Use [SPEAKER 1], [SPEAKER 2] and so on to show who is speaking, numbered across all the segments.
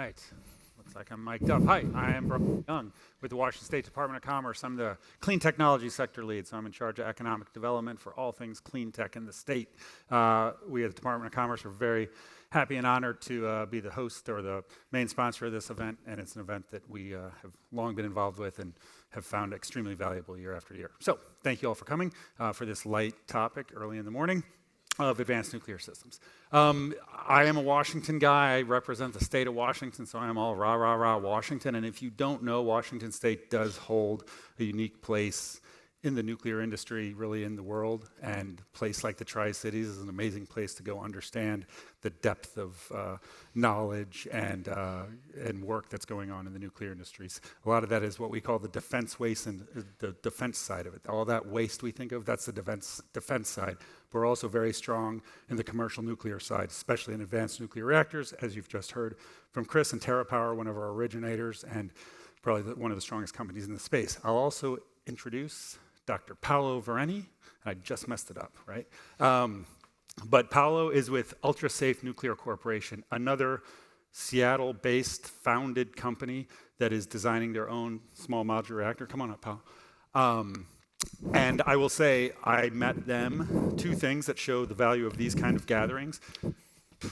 [SPEAKER 1] right. Looks like I'm mic'd up. Hi, I am Brian Young with the Washington State Department of Commerce. I'm the clean technology sector lead, so I'm in charge of economic development for all things clean tech in the state. We at the Department of Commerce are very happy and honored to be the host or the main sponsor of this event, and it's an event that we have long been involved with and have found extremely valuable year after year. So thank you all for coming for this light topic early in the morning of advanced nuclear systems. I am a Washington guy. I represent the state of Washington, so I'm all rah, rah, rah, Washington. And if you don't know, Washington State does hold a unique place in the nuclear industry, really in the world. And a place like the Tri-Cities is an amazing place to go understand the depth of knowledge and work that's going on in the nuclear industries. A lot of that is what we call the defense waste and the defense side of it. All that waste we think of, that's the defense side. We're also very strong in the commercial nuclear side, especially in advanced nuclear reactors, as you've just heard from Chris and TerraPower, one of our originators, and probably one of the strongest companies in the space. I'll also introduce Dr. Paolo Venneri. I just messed it up, right? But Paolo is with UltraSafe Nuclear Corporation, another Seattle-based founded company that is designing their own small modular reactor. Come on up, Paolo. And I will say, I met them, two things that show the value of these kind of gatherings.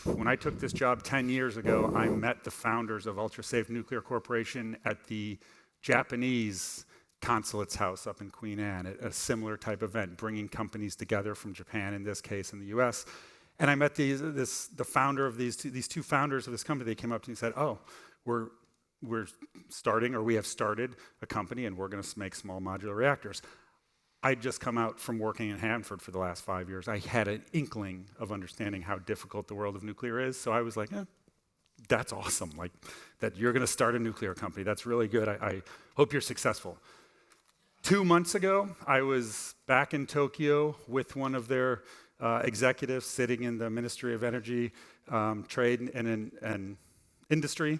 [SPEAKER 1] When I took this job 10 years ago, I met the founders of UltraSafe Nuclear Corporation at the Japanese consulate's house up in Queen Anne, at a similar type event, bringing companies together from Japan, in this case, in the US. And I met the founder of these two founders of this company. They came up to me and said, oh, we're starting, or we have started a company, and we're going to make small modular reactors. I'd just come out from working in Hanford for the last 5 years. I had an inkling of understanding how difficult the world of nuclear is, so I was like, that's awesome, like that you're going to start a nuclear company. That's really good. I hope you're successful. 2 months ago, I was back in Tokyo with one of their executives sitting in the Ministry of Energy, Trade and Industry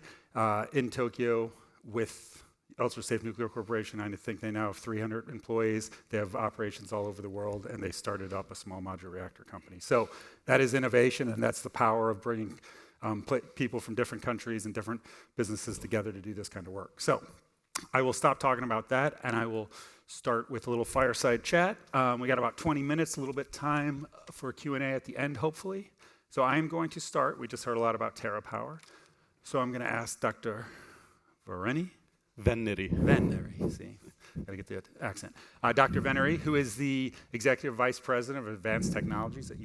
[SPEAKER 1] in Tokyo with UltraSafe Nuclear Corporation. I think they now have 300 employees. They have operations all over the world, and they started up a small modular reactor company. So that is innovation, and that's the power of bringing people from different countries and different businesses together to do this kind of work. So I will stop talking about that, and I will start with a little fireside chat. We got about 20 minutes, a little bit time for Q&A at the end, hopefully. So I am going to start. We just heard a lot about TerraPower. So I'm going to ask Dr. Venneri, see, gotta get the accent. Dr. Venneri, who is the Executive Vice President of Advanced Technologies at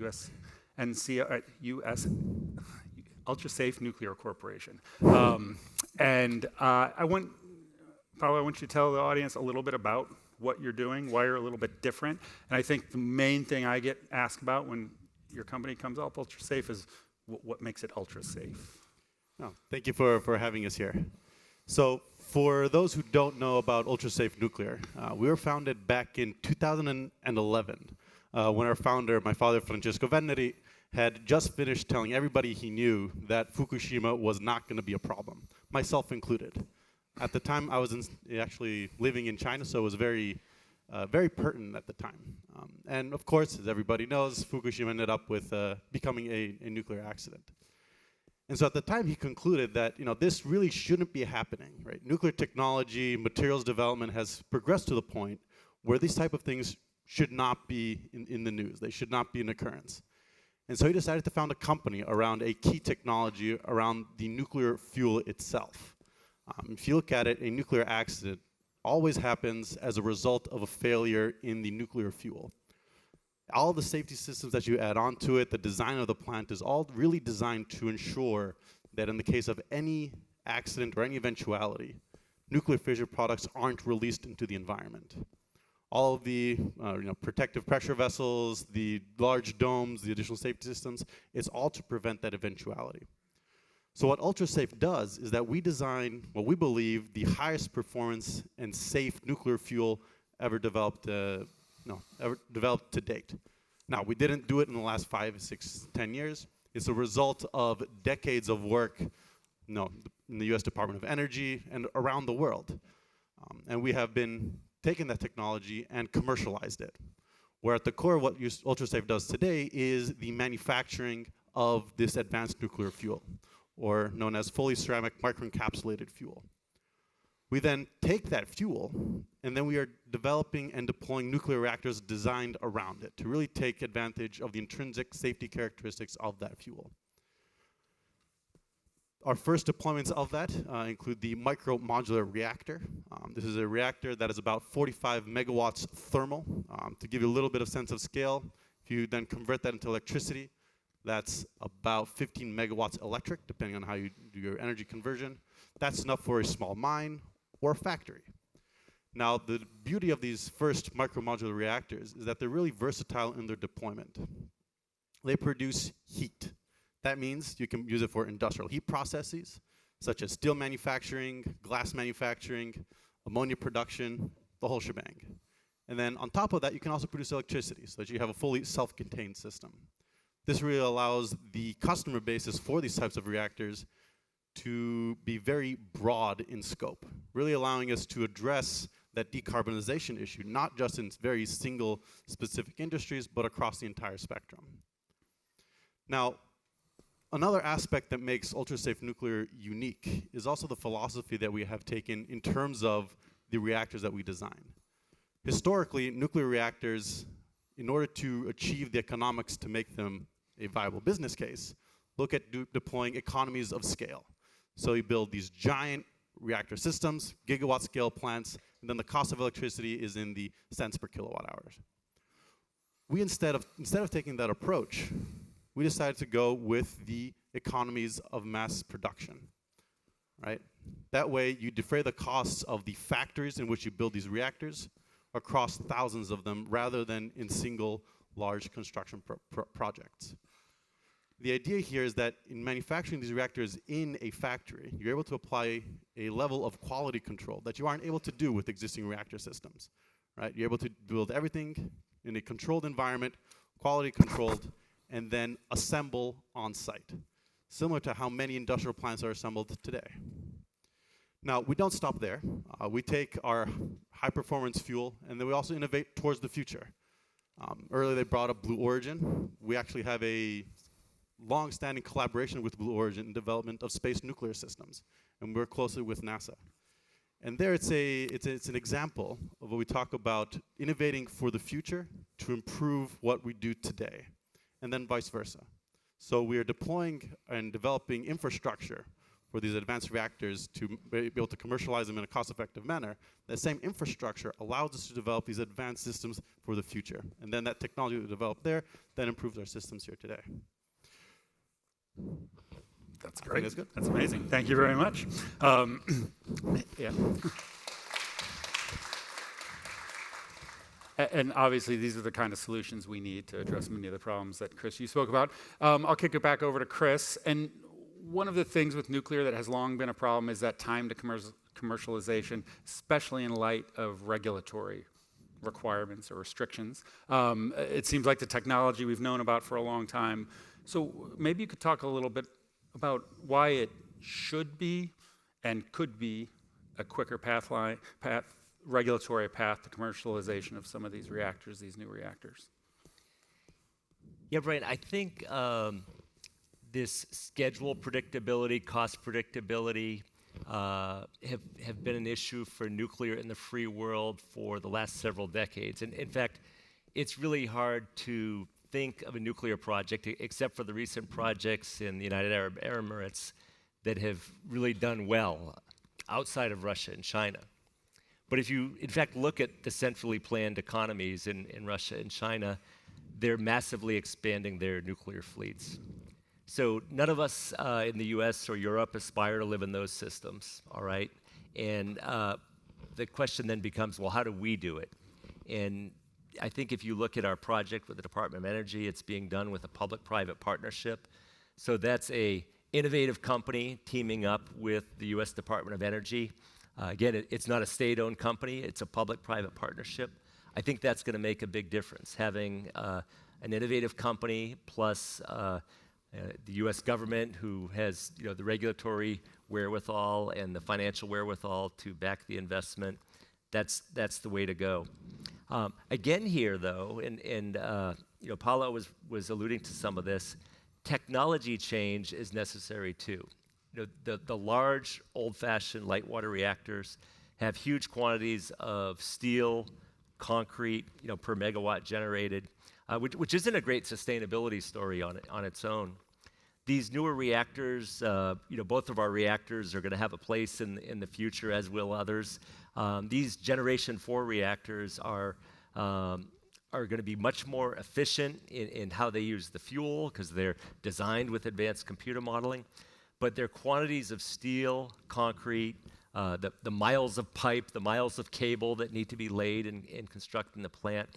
[SPEAKER 1] UltraSafe Nuclear Corporation. And Paolo, I want you to tell the audience a little bit about what you're doing, why you're a little bit different. And I think the main thing I get asked about when your company comes up, UltraSafe, is what makes it UltraSafe.
[SPEAKER 2] Oh, thank you for having us here. So for those who don't know about UltraSafe Nuclear, we were founded back in 2011 when our founder, my father, Francesco Venneri, had just finished telling everybody he knew that Fukushima was not going to be a problem, myself included. At the time, I was actually living in China, so it was very pertinent at the time. And of course, as everybody knows, Fukushima ended up with becoming a nuclear accident. And so at the time, he concluded that this really shouldn't be happening, right? Nuclear technology, materials development has progressed to the point where these type of things should not be in the news. They should not be an occurrence. And so he decided to found a company around a key technology around the nuclear fuel itself. If you look at it, a nuclear accident always happens as a result of a failure in the nuclear fuel. All the safety systems that you add onto it, the design of the plant is all really designed to ensure that in the case of any accident or any eventuality, nuclear fission products aren't released into the environment. All of the protective pressure vessels, the large domes, the additional safety systems, it's all to prevent that eventuality. So what UltraSafe does is that we design what we believe the highest performance and safe nuclear fuel ever developed to date. Now, we didn't do it in the last 5, 6, 10 years. It's a result of decades of work in the US Department of Energy and around the world. And we have been taking that technology and commercialized it. Where at the core of what UltraSafe does today is the manufacturing of this advanced nuclear fuel. or known as fully ceramic microencapsulated fuel. We then take that fuel, and then we are developing and deploying nuclear reactors designed around it to really take advantage of the intrinsic safety characteristics of that fuel. Our first deployments of that include the micro-modular reactor. This is a reactor that is about 45 megawatts thermal. To give you a little bit of sense of scale, if you then convert that into electricity, that's about 15 megawatts electric, depending on how you do your energy conversion. That's enough for a small mine or a factory. Now, the beauty of these first micro-modular reactors is that they're really versatile in their deployment. They produce heat. That means you can use it for industrial heat processes, such as steel manufacturing, glass manufacturing, ammonia production, the whole shebang. And then on top of that, you can also produce electricity, so that you have a fully self-contained system. This really allows the customer bases for these types of reactors to be very broad in scope, really allowing us to address that decarbonization issue, not just in very single specific industries, but across the entire spectrum. Now, another aspect that makes ultra-safe nuclear unique is also the philosophy that we have taken in terms of the reactors that we design. Historically, nuclear reactors, in order to achieve the economics to make them a viable business case, look at deploying economies of scale. So you build these giant reactor systems, gigawatt scale plants, and then the cost of electricity is in the cents per kilowatt hours. We instead of taking that approach, we decided to go with the economies of mass production, right? That way you defray the costs of the factories in which you build these reactors across thousands of them rather than in single large construction projects. The idea here is that in manufacturing these reactors in a factory, you're able to apply a level of quality control that you aren't able to do with existing reactor systems, right? You're able to build everything in a controlled environment, quality controlled, and then assemble on site, similar to how many industrial plants are assembled today. Now, we don't stop there. We take our high performance fuel and then we also innovate towards the future. Earlier they brought up Blue Origin. We actually have a long-standing collaboration with Blue Origin in development of space nuclear systems, and we work closely with NASA. And there it's an example of what we talk about innovating for the future to improve what we do today, and then vice versa. So we are deploying and developing infrastructure for these advanced reactors to be able to commercialize them in a cost-effective manner. That same infrastructure allows us to develop these advanced systems for the future. And then that technology we develop there then improves our systems here today.
[SPEAKER 1] That's great.
[SPEAKER 2] That's good.
[SPEAKER 1] That's amazing. Thank you very much. Yeah. And obviously, these are the kind of solutions we need to address many of the problems that, Chris, you spoke about. I'll kick it back over to Chris. And one of the things with nuclear that has long been a problem is that time to commercialization, especially in light of regulatory requirements or restrictions. It seems like the technology we've known about for a long time. So maybe you could talk a little bit about why it should be and could be a quicker regulatory path to commercialization of some of these reactors, these new reactors.
[SPEAKER 3] Yeah, Brian, I think this schedule predictability, cost predictability have been an issue for nuclear in the free world for the last several decades. And in fact, it's really hard to think of a nuclear project, except for the recent projects in the United Arab Emirates that have really done well outside of Russia and China. But if you, in fact, look at the centrally planned economies in Russia and China, they're massively expanding their nuclear fleets. So none of us in the US or Europe aspire to live in those systems, all right? And the question then becomes, well, how do we do it? And I think if you look at our project with the Department of Energy, it's being done with a public-private partnership. So that's a innovative company teaming up with the US Department of Energy. Again, it's not a state-owned company, it's a public-private partnership. I think that's gonna make a big difference, having an innovative company plus the US government who has the regulatory wherewithal and the financial wherewithal to back the investment. That's the way to go. Again here though, and Paolo was alluding to some of this, technology change is necessary too. the large, old-fashioned light water reactors have huge quantities of steel, concrete, per megawatt generated, which isn't a great sustainability story on its own. These newer reactors, both of our reactors are going to have a place in the future, as will others. These Generation 4 reactors are going to be much more efficient in how they use the fuel because they're designed with advanced computer modeling. But their quantities of steel, concrete, the miles of pipe, the miles of cable that need to be laid in constructing the plant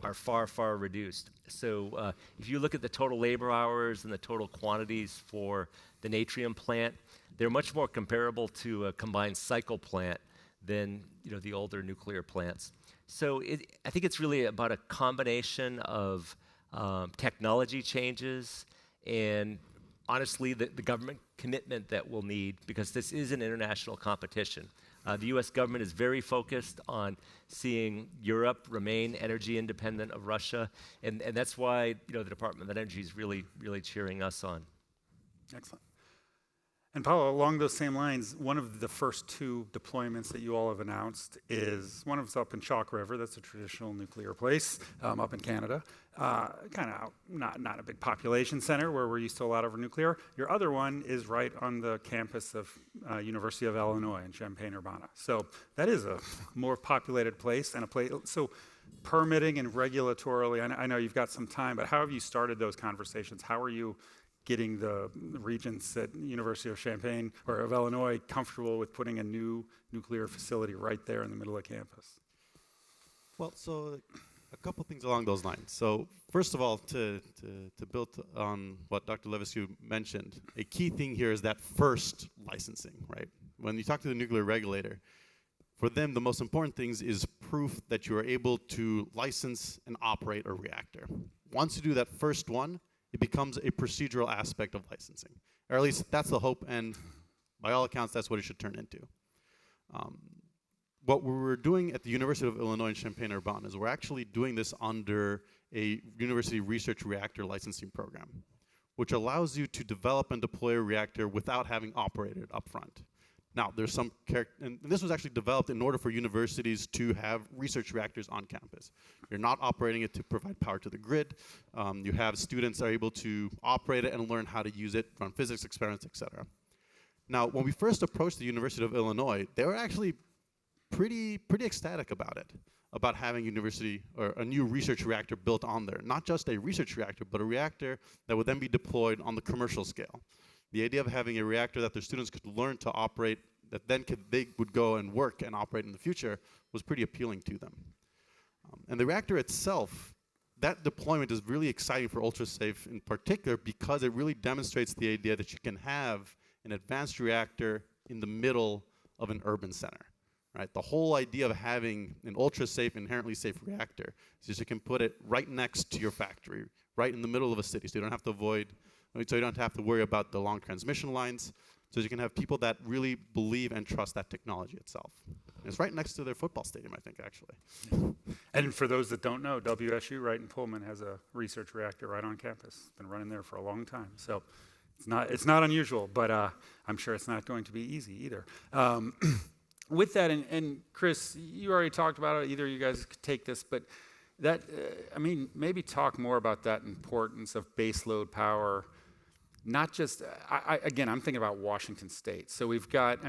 [SPEAKER 3] are far, far reduced. So if you look at the total labor hours and the total quantities for the Natrium plant, they're much more comparable to a combined cycle plant than the older nuclear plants. So I think it's really about a combination of technology changes and honestly the government commitment that we'll need, because this is an international competition. The US government is very focused on seeing Europe remain energy independent of Russia, and that's why the Department of Energy is really, really cheering us on.
[SPEAKER 1] Excellent. And Paolo, along those same lines, one of the first two deployments that you all have announced is, one of us up in Chalk River, that's a traditional nuclear place up in Canada, kind of not a big population center where we're used to a lot of nuclear. Your other one is right on the campus of University of Illinois in Champaign-Urbana. So that is a more populated place and a place, so permitting and regulatorily, I know you've got some time, but how have you started those conversations? How are you getting the regents at University of Champaign or of Illinois comfortable with putting a new nuclear facility right there in the middle of campus?
[SPEAKER 2] Well, so a couple things along those lines. So first of all, to build on what Dr. Levesque mentioned, a key thing here is that first licensing, right? When you talk to the nuclear regulator, for them, the most important things is proof that you are able to license and operate a reactor. Once you do that first one, it becomes a procedural aspect of licensing. Or at least that's the hope, and by all accounts, that's what it should turn into. What we're doing at the University of Illinois in Champaign-Urbana is we're actually doing this under a university research reactor licensing program, which allows you to develop and deploy a reactor without having operated it upfront. Now, there's some and this was actually developed in order for universities to have research reactors on campus. You're not operating it to provide power to the grid. You have students that are able to operate it and learn how to use it, run physics experiments, et cetera. Now, when we first approached the University of Illinois, they were actually pretty ecstatic about it, about having university or a new research reactor built on there. Not just a research reactor, but a reactor that would then be deployed on the commercial scale. The idea of having a reactor that their students could learn to operate, that then they would go and work and operate in the future, was pretty appealing to them. And the reactor itself, that deployment is really exciting for UltraSafe in particular because it really demonstrates the idea that you can have an advanced reactor in the middle of an urban center. Right? The whole idea of having an ultra-safe, inherently safe reactor is just you can put it right next to your factory, right in the middle of a city, so you don't have to worry about the long transmission lines, so you can have people that really believe and trust that technology itself. And it's right next to their football stadium, I think, actually.
[SPEAKER 1] And for those that don't know, WSU right in Pullman has a research reactor right on campus. It's been running there for a long time. So it's not unusual, but I'm sure it's not going to be easy either. With that, and Chris, you already talked about it, either of you guys could take this, but that, maybe talk more about that importance of baseload power. Not just, again, I'm thinking about Washington State. So we've got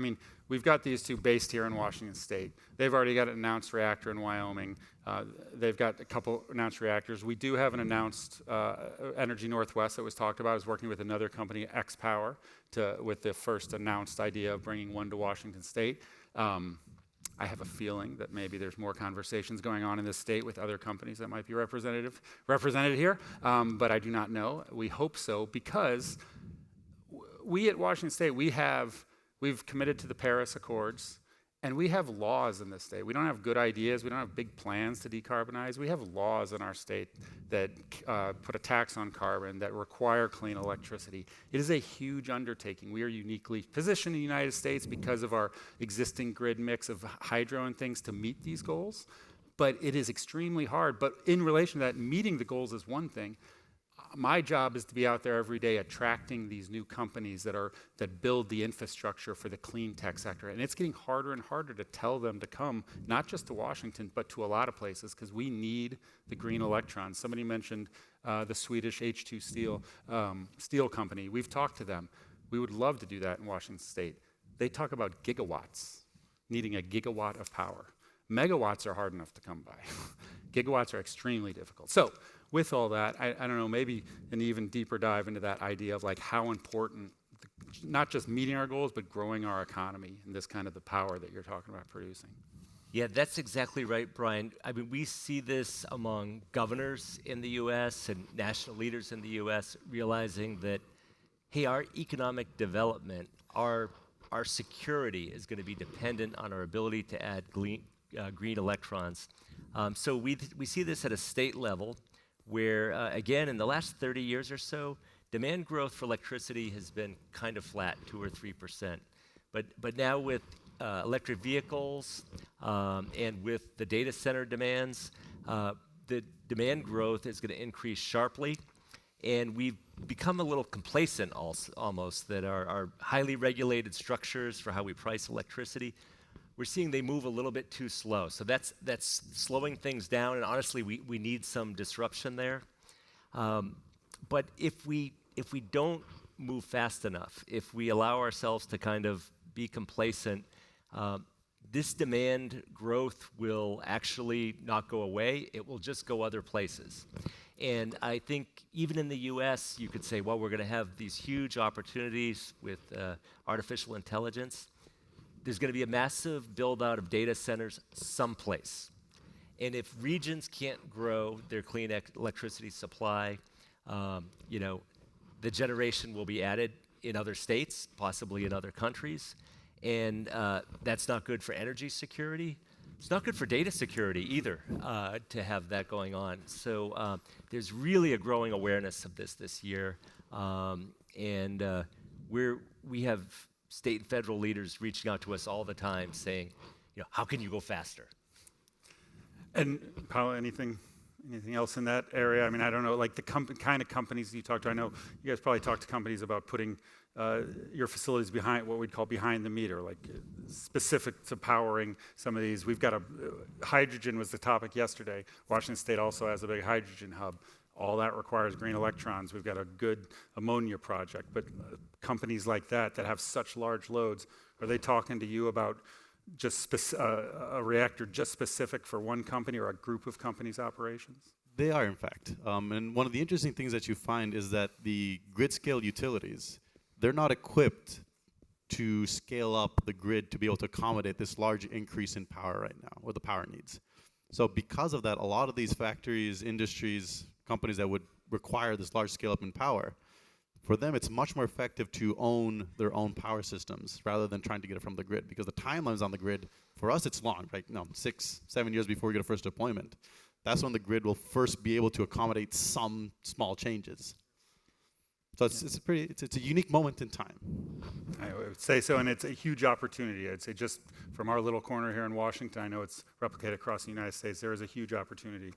[SPEAKER 1] these two based here in Washington State. They've already got an announced reactor in Wyoming. They've got a couple announced reactors. We do have an announced Energy Northwest that was talked about is working with another company, X-Power, with the first announced idea of bringing one to Washington State. I have a feeling that maybe there's more conversations going on in this state with other companies that might be represented here, but I do not know. We hope so, because we at Washington State, we've committed to the Paris Accords, and we have laws in this state. We don't have good ideas. We don't have big plans to decarbonize. We have laws in our state that put a tax on carbon, that require clean electricity. It is a huge undertaking. We are uniquely positioned in the United States because of our existing grid mix of hydro and things to meet these goals. But it is extremely hard. But in relation to that, meeting the goals is one thing. my job is to be out there every day attracting these new companies that build the infrastructure for the clean tech sector. And it's getting harder and harder to tell them to come, not just to Washington, but to a lot of places, because we need the green electrons. Somebody mentioned the Swedish H2 steel company. We've talked to them. We would love to do that in Washington State. They talk about gigawatts, needing a gigawatt of power. Megawatts are hard enough to come by. Gigawatts are extremely difficult. So with all that, I don't know, maybe an even deeper dive into that idea of like how important, not just meeting our goals, but growing our economy and this kind of the power that you're talking about producing.
[SPEAKER 3] Yeah, that's exactly right, Brian. I mean, we see this among governors in the U.S. and national leaders in the U.S. realizing that, hey, our economic development, our security is going to be dependent on our ability to add green electrons. So we see this at a state level where, again, in the last 30 years or so, demand growth for electricity has been kind of flat, 2 or 3%. But now with electric vehicles and with the data center demands, the demand growth is going to increase sharply. And we've become a little complacent almost that our highly regulated structures for how we price electricity, we're seeing they move a little bit too slow. So that's slowing things down, and honestly, we need some disruption there. But if we don't move fast enough, if we allow ourselves to kind of be complacent, this demand growth will actually not go away. It will just go other places. And I think even in the US, you could say, well, we're going to have these huge opportunities with artificial intelligence. There's going to be a massive build out of data centers someplace. And if regions can't grow their clean electricity supply, the generation will be added in other states, possibly in other countries. And that's not good for energy security. It's not good for data security either to have that going on. So there's really a growing awareness of this year. And we have state and federal leaders reaching out to us all the time saying, how can you go faster?
[SPEAKER 1] And Paolo, anything else in that area? I mean, I don't know, like the kind of companies you talk to. I know you guys probably talk to companies about putting your facilities behind what we'd call behind the meter, like specific to powering some of these. We've got hydrogen was the topic yesterday. Washington State also has a big hydrogen hub. All that requires green electrons. We've got a good ammonia project, but companies like that have such large loads, are they talking to you about just a reactor just specific for one company or a group of companies' operations?
[SPEAKER 2] They are, in fact. And one of the interesting things that you find is that the grid-scale utilities, they're not equipped to scale up the grid to be able to accommodate this large increase in power right now, or the power needs. So because of that, a lot of these factories, industries, companies that would require this large scale up in power, for them it's much more effective to own their own power systems rather than trying to get it from the grid, because the timelines on the grid, for us it's long, right? 6-7 years before we get a first deployment. That's when the grid will first be able to accommodate some small changes. So it's a unique moment in time.
[SPEAKER 1] I would say so, and it's a huge opportunity. I'd say just from our little corner here in Washington, I know it's replicated across the United States, there is a huge opportunity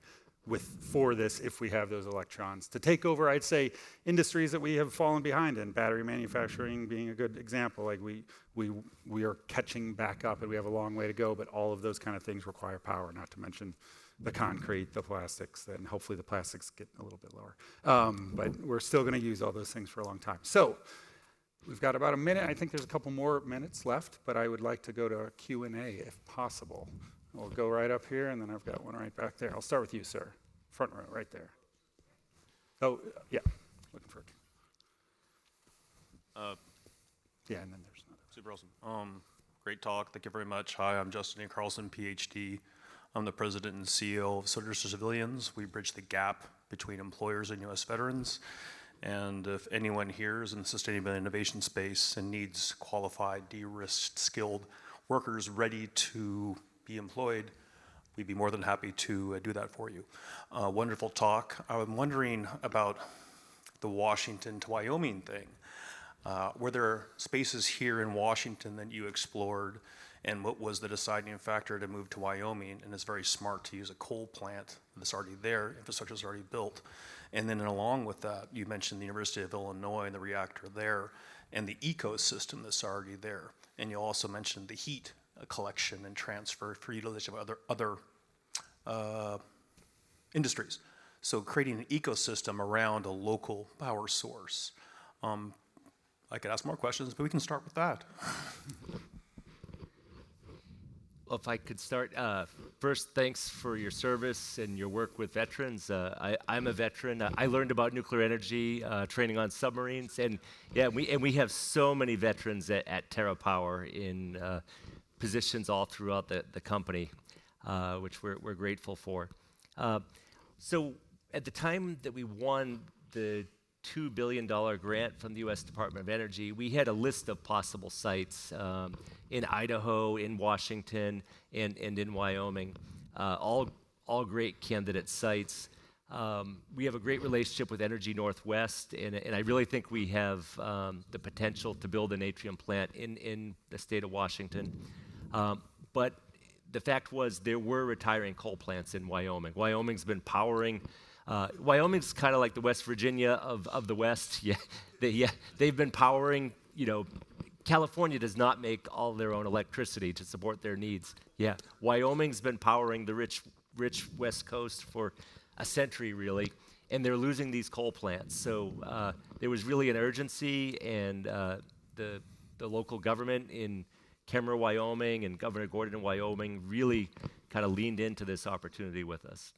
[SPEAKER 1] for this if we have those electrons to take over, I'd say, industries that we have fallen behind in, battery manufacturing being a good example. Like we are catching back up and we have a long way to go, but all of those kind of things require power, not to mention the concrete, the plastics, and hopefully the plastics get a little bit lower. But we're still going to use all those things for a long time. So we've got about a minute. I think there's a couple more minutes left, but I would like to go to a Q&A if possible. We'll go right up here, and then I've got one right back there. I'll start with you, sir. Front row, right there. Oh, yeah. Looking for it. Yeah, and then there's another.
[SPEAKER 4] Super awesome. Great talk. Thank you very much. Hi, I'm Justin A. Carlson, PhD. I'm the president and CEO of Soldiers to Civilians. We bridge the gap between employers and U.S. veterans. And if anyone here is in the sustainability innovation space and needs qualified, de-risked, skilled workers ready to be employed, we'd be more than happy to do that for you. Wonderful talk. I'm wondering about the Washington to Wyoming thing. Were there spaces here in Washington that you explored, and what was the deciding factor to move to Wyoming? And it's very smart to use a coal plant that's already there, infrastructure is already built. And then along with that, you mentioned the University of Illinois and the reactor there and the ecosystem that's already there. And you also mentioned the heat collection and transfer for utilization of other industries. So creating an ecosystem around a local power source. I could ask more questions, but we can start with that.
[SPEAKER 3] Well, if I could start, first, thanks for your service and your work with veterans. I'm a veteran. I learned about nuclear energy training on submarines, and yeah, we have so many veterans at TerraPower in positions all throughout the company, which we're grateful for. So at the time that we won the $2 billion grant from the U.S. Department of Energy, we had a list of possible sites in Idaho, in Washington, and in Wyoming, all great candidate sites. We have a great relationship with Energy Northwest, and I really think we have the potential to build an atrium plant in the state of Washington. But the fact was there were retiring coal plants in Wyoming. Wyoming's been powering. Wyoming's kind of like the West Virginia of the West. They've been powering. California does not make all their own electricity to support their needs. Yeah, Wyoming's been powering the rich West Coast for a century, really, and they're losing these coal plants. So there was really an urgency, and the local government in Kemmerer, Wyoming, and Governor Gordon in Wyoming really kind of leaned into this opportunity with us.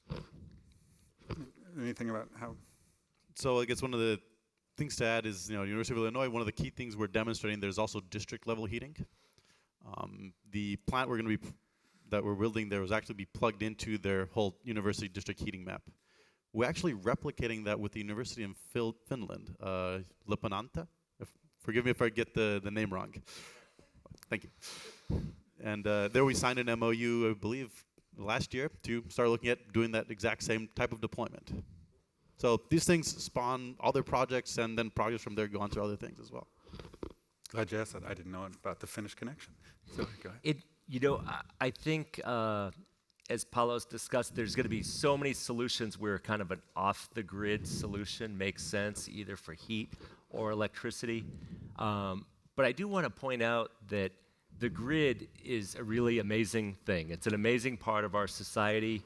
[SPEAKER 1] Anything about how?
[SPEAKER 2] So I guess one of the things to add is, University of Illinois, one of the key things we're demonstrating, there's also district level heating. The plant that we're building there was actually be plugged into their whole university district heating map. We're actually replicating that with the university in Finland, Lippulaiva. Forgive me if I get the name wrong. Thank you. And there we signed an MOU, I believe, last year to start looking at doing that exact same type of deployment. So these things spawn other projects, and then projects from there go on to other things as well.
[SPEAKER 1] Glad you asked that. I didn't know about the Finnish connection. So go ahead.
[SPEAKER 3] I think as Paolo's discussed, there's going to be so many solutions where kind of an off-the-grid solution makes sense, either for heat or electricity. But I do want to point out that the grid is a really amazing thing. It's an amazing part of our society.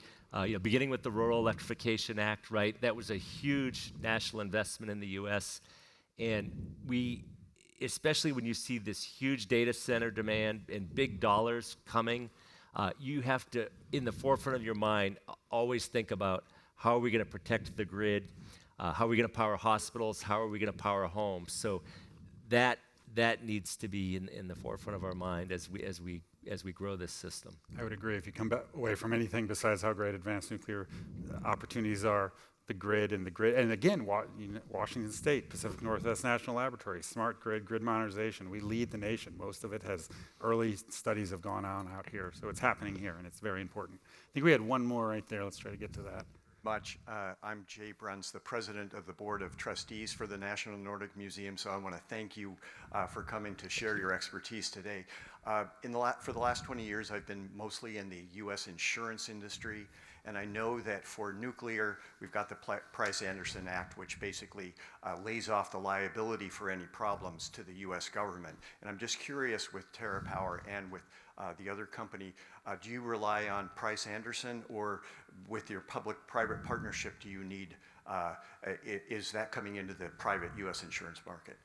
[SPEAKER 3] Beginning with the Rural Electrification Act, right? That was a huge national investment in the U.S. And especially when you see this huge data center demand and big dollars coming, you have to, in the forefront of your mind, always think about how are we going to protect the grid, how are we going to power hospitals, how are we going to power homes. So that needs to be in the forefront of our mind as we grow this system.
[SPEAKER 1] I would agree. If you come away from anything besides how great advanced nuclear opportunities are, the grid, and again, Washington State, Pacific Northwest National Laboratory, smart grid modernization. We lead the nation. Most of it has early studies have gone on out here, so it's happening here, and it's very important. I think we had one more right there. Let's try to get to that.
[SPEAKER 5] I'm Jay Bruns, the president of the board of trustees for the National Nordic Museum, so I want to thank you for coming to share your expertise today. For the last 20 years, I've been mostly in the U.S. insurance industry, and I know that for nuclear, we've got the Price-Anderson Act, which basically lays off the liability for any problems to the U.S. government. And I'm just curious with TerraPower and with the other company, do you rely on Price-Anderson, or with your public-private partnership, do you need, is that coming into the private U.S. insurance market?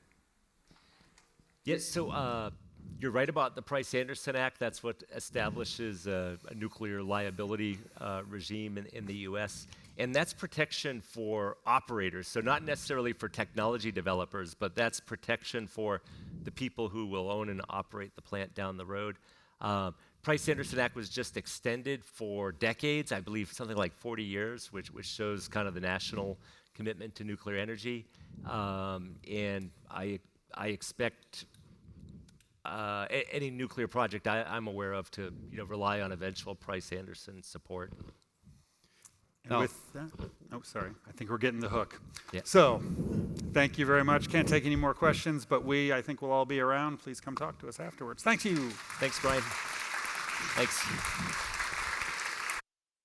[SPEAKER 3] Yes, so you're right about the Price-Anderson Act. That's what establishes a nuclear liability regime in the U.S. And that's protection for operators, so not necessarily for technology developers, but that's protection for the people who will own and operate the plant down the road. Price-Anderson Act was just extended for decades, I believe something like 40 years, which shows kind of the national commitment to nuclear energy. And I expect any nuclear project I'm aware of to rely on eventual Price-Anderson support.
[SPEAKER 1] And with that, sorry, I think we're getting the hook.
[SPEAKER 3] Yeah.
[SPEAKER 1] So, thank you very much. Can't take any more questions, but I think we'll all be around. Please come talk to us afterwards. Thank you.
[SPEAKER 3] Thanks, Brian. Thanks.